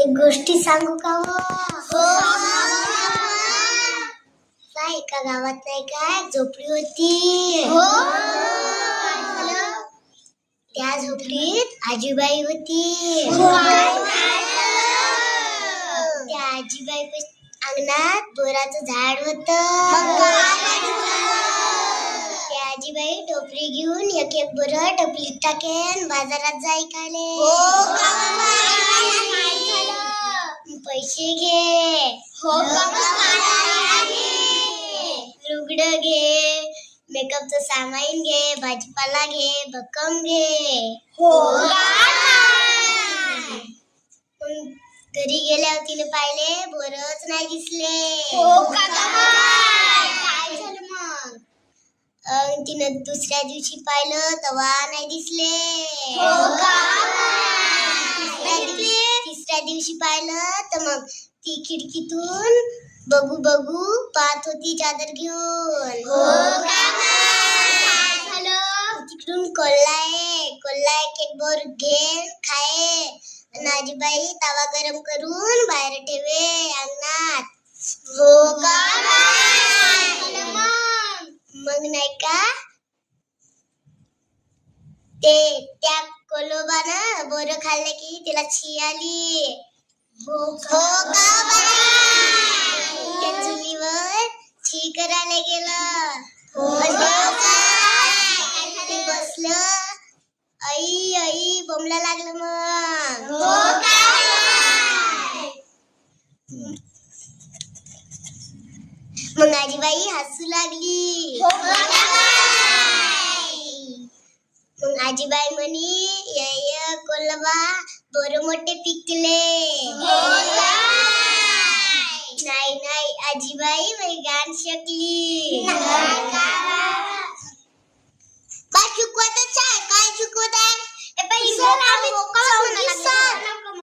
एक गोष्टी सांगू का हो? एका गावात नाही काय झोपडी होती. त्या झोपडीत आजीबाई होती. त्या आजीबाई अंगणात बोराचं झाड होत. त्या आजीबाई टोपली घेऊन एक एक बोर टोपलीत टाकेन बाजारात जाई काले. पैसे घे, रुगड घे, मेकअपचं सामान घे, भाजीपाला घे, भक्कम घे. घरी गेल्यावर तिने पाहिले बोरच नाही दिसले. काय झालं मग? तिनं दुसऱ्या दिवशी पाहिलं तेव्हा नाही दिसले. तिसऱ्या दिवशी पाहिलं तर मग ती खिडकीतून बघू बघू पाहत होती चादर घेऊन. तिकडून कोल्हा एक बोर घे खाये. आजीबाई तवा गरम करून बाहेर ठेवे अंगणात. मग नाही का त्या कोलोबानं बोर खाल्ले की तिला छी आली. त्या चुलीवर छी करायला गेलं. बसलं आई आई बोंबला लागलं. मग आजीबाई हसू लागली. मग आजीबाई म्हणी कोल्हा बोर मोठे पिकले. नाही आजीबाई गाण शकली.